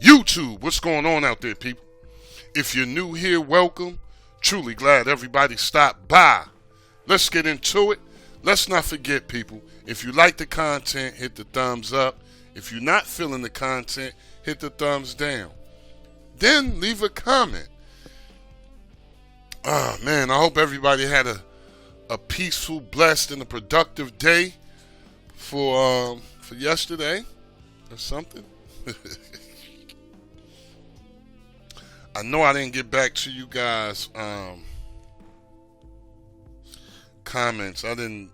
YouTube, what's going on out there, people? If you're new here, welcome. Truly glad everybody stopped by. Let's get into it. Let's not forget, people, if you like the content, hit the thumbs up. If you're not feeling the content, hit the thumbs down. Then leave a comment. Man, I hope everybody had a peaceful, blessed, and a productive day for yesterday or something. I know I didn't get back to you guys comments. I don't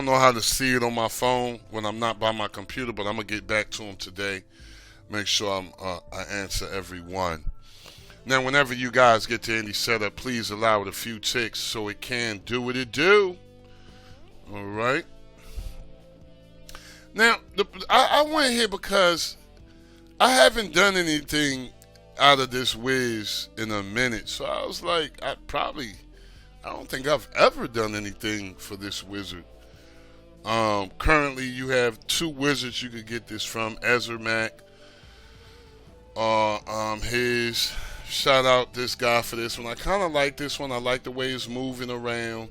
know how to see it on my phone when I'm not by my computer, but I'm gonna get back to them today. Make sure I answer every one. Now, whenever you guys get to any setup, please allow it a few ticks so it can do what it do. All right. Now, I went here because I haven't done anything out of this whiz in a minute. So I was like, I don't think I've ever done anything for this wizard. Currently, you have two wizards you could get this from. Ezermac. His shout out this guy for this one. I kind of like this one. I like the way it's moving around.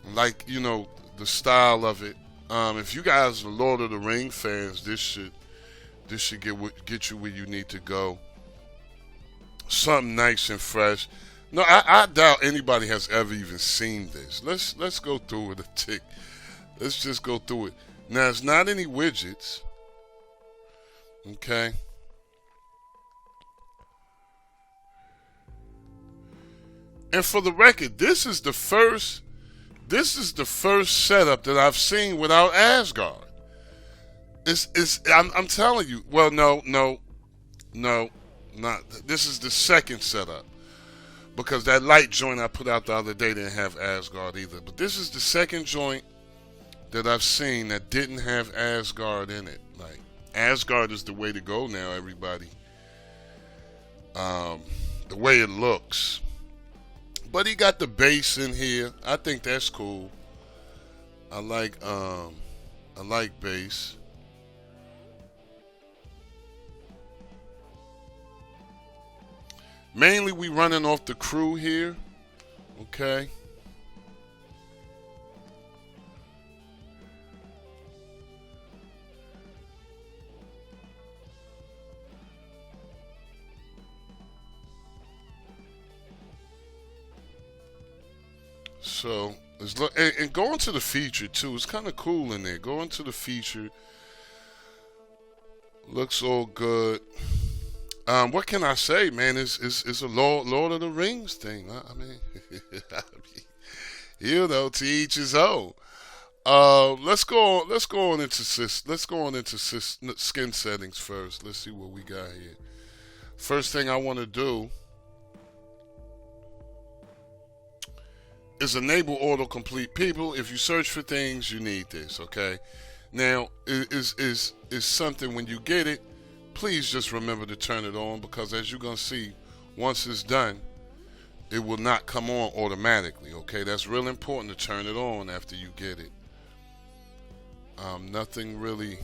I like, the style of it. If you guys are Lord of the Ring fans, this should get you where you need to go. Something nice and fresh. No, I doubt anybody has ever even seen this. Let's go through it a tick. Let's just go through it. Now, it's not any widgets. Okay. And for the record, this is the first setup that I've seen without Asgard. I'm telling you. Well, no, not. This is the second setup, because that light joint I put out the other day didn't have Asgard either. But this is the second joint that I've seen that didn't have Asgard in it. Like, Asgard is the way to go now, everybody. The way it looks. But he got the base in here. I think that's cool. I like base. Mainly we running off the crew here. Okay. So, and go into the feature too. It's kind of cool in there. Go into the feature. Looks all good. What can I say, man? It's a Lord of the Rings thing. I mean, to each his own. Let's go on into skin settings first. Let's see what we got here. First thing I want to do is enable autocomplete. People, if you search for things, you need this, okay? Now, is something when you get it, please just remember to turn it on, because as you're going to see, once it's done, it will not come on automatically, okay? That's real important to turn it on after you get it. Nothing really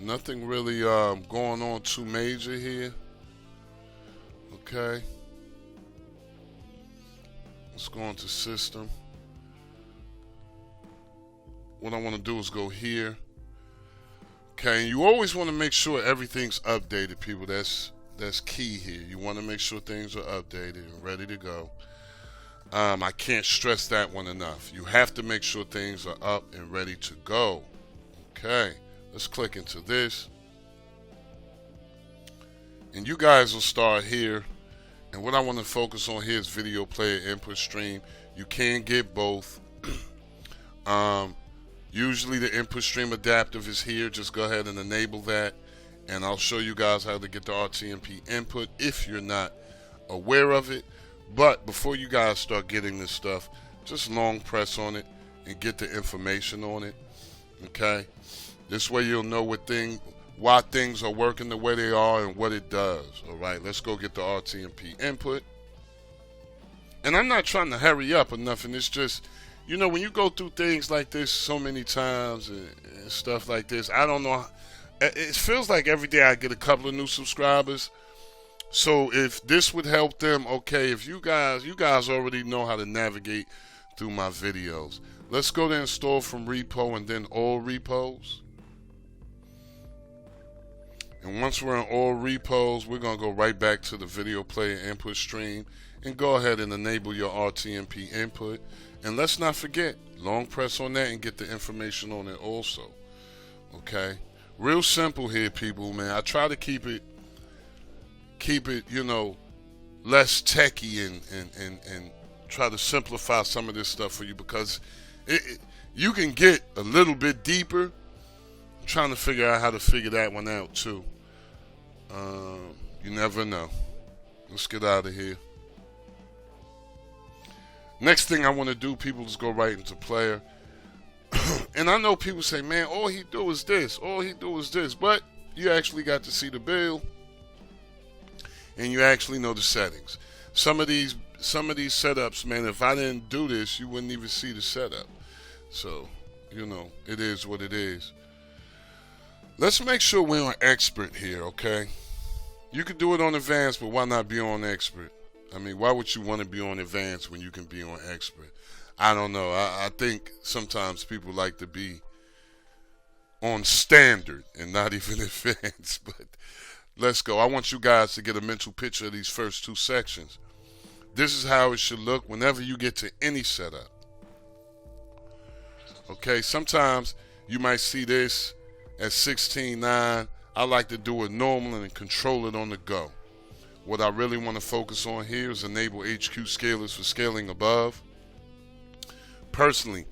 going on too major here, okay? Let's go into system. What I want to do is go here. Okay, and you always want to make sure everything's updated, people. That's key here. You want to make sure things are updated and ready to go. I can't stress that one enough. You have to make sure things are up and ready to go. Okay, let's click into this. And you guys will start here. And what I want to focus on here is video player input stream. You can get both. Usually the input stream adaptive is here. Just go ahead and enable that, and I'll show you guys how to get the RTMP input if you're not aware of it. But before you guys start getting this stuff, just long press on it and get the information on it. Okay, this way you'll know why things are working the way they are and what it does. All right, let's go get the RTMP input. And I'm not trying to hurry up or nothing. It's just, when you go through things like this so many times and stuff like this, I don't know it feels like every day I get a couple of new subscribers. So if this would help them, okay, if you guys already know how to navigate through my videos. Let's go to install from repo and then all repos. And once we're in all repos, we're going to go right back to the video player input stream and go ahead and enable your RTMP input. And let's not forget, long press on that and get the information on it also. Okay? Real simple here, people, man. I try to keep it, you know, less techy and try to simplify some of this stuff for you, because you can get a little bit deeper. I'm trying to figure out how to figure that one out too. You never know. Let's get out of here. Next thing I want to do, people, is go right into player. And I know people say, man, all he do is this, all he do is this, but you actually got to see the bill and you actually know the settings. Some of these setups, man, if I didn't do this, you wouldn't even see the setup. So, you know, it is what it is. Let's make sure we're on expert here, okay? You could do it on advanced, but why not be on expert? I mean, why would you want to be on advanced when you can be on expert? I don't know. I think sometimes people like to be on standard and not even advanced, but let's go. I want you guys to get a mental picture of these first two sections. This is how it should look whenever you get to any setup. Okay, sometimes you might see this at 16:9. I like to do it normal and control it on the go. What I really want to focus on here is enable HQ scalers for scaling above. Personally,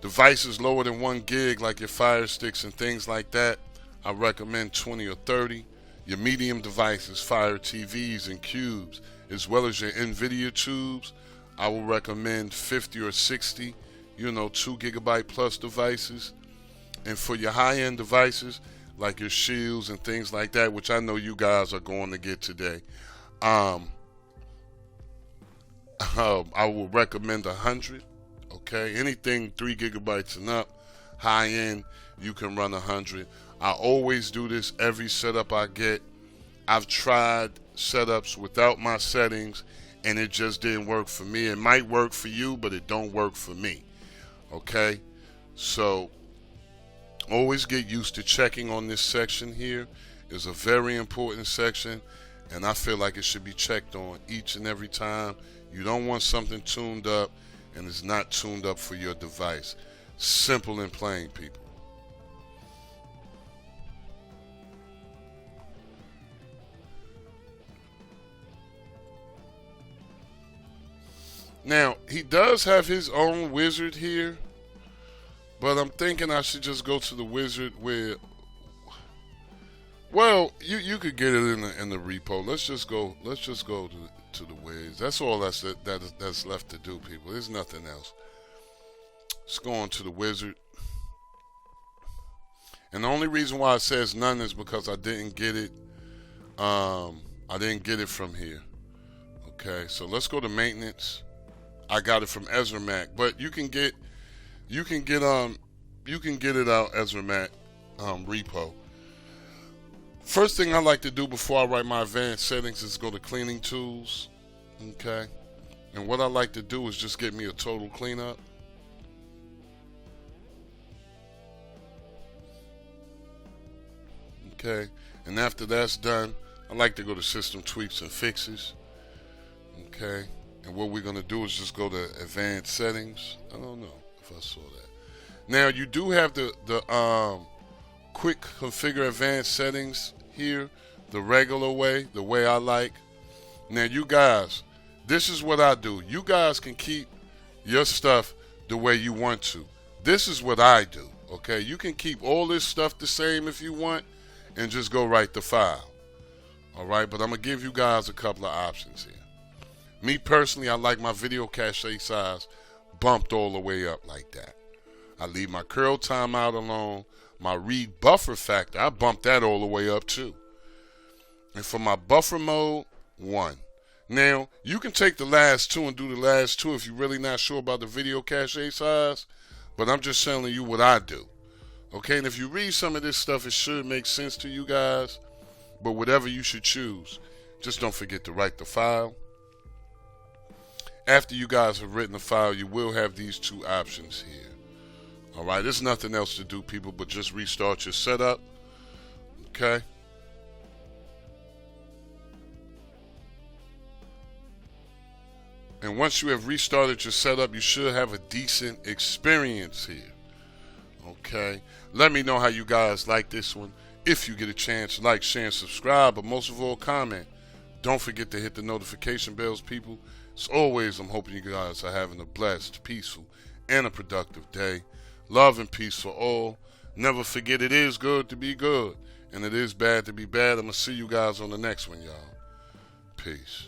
devices lower than 1 gig like your Fire Sticks and things like that, I recommend 20 or 30. Your medium devices, Fire TVs and cubes, as well as your NVIDIA tubes, I will recommend 50 or 60, 2 gigabyte plus devices. And for your high-end devices, like your Shields and things like that, which I know you guys are going to get today, I will recommend 100. Okay, anything 3 gigabytes and up, high end, you can run 100. I always do this every setup I get. I've tried setups without my settings and it just didn't work for me. It might work for you, but it don't work for me. Okay, so always get used to checking on this section here. It's a very important section, and I feel like it should be checked on each and every time. You don't want something tuned up and it's not tuned up for your device. Simple and plain, people. Now, he does have his own wizard here, but I'm thinking I should just go to the wizard where, well, you could get it in the repo. Let's just go to the wiz. That's all that's left to do, people. There's nothing else. Let's go on to the wizard. And the only reason why it says none is because I didn't get it. I didn't get it from here. Okay, so let's go to maintenance. I got it from Ezra Mac, but you can get it out Ezra Mac repo. First thing I like to do before I write my advanced settings is go to cleaning tools. Okay, and what I like to do is just get me a total cleanup. Okay, and after that's done, I like to go to system tweaks and fixes. Okay, and what we're going to do is just go to advanced settings. I don't know if I saw that. Now you do have the quick configure advanced settings here, the regular way, the way I like. Now you guys, this is what I do. You guys can keep your stuff the way you want to. This is what I do. Okay, you can keep all this stuff the same if you want and just go write the file. All right, but I'm gonna give you guys a couple of options here. Me personally, I like my video cache size bumped all the way up like that. I leave my curl timeout alone. My read buffer factor, I bump that all the way up too. And for my buffer mode, 1. Now, you can take the last 2 and do the last 2 if you're really not sure about the video cache size, but I'm just telling you what I do. Okay, and if you read some of this stuff, it should make sense to you guys. But whatever you should choose, just don't forget to write the file. After you guys have written the file, you will have these two options here. All right, there's nothing else to do, people, but just restart your setup. Okay. And once you have restarted your setup, you should have a decent experience here. Okay. Let me know how you guys like this one. If you get a chance, like, share, and subscribe. But most of all, comment. Don't forget to hit the notification bells, people. As always, I'm hoping you guys are having a blessed, peaceful, and a productive day. Love and peace for all. Never forget, it is good to be good, and it is bad to be bad. I'm going to see you guys on the next one, y'all. Peace.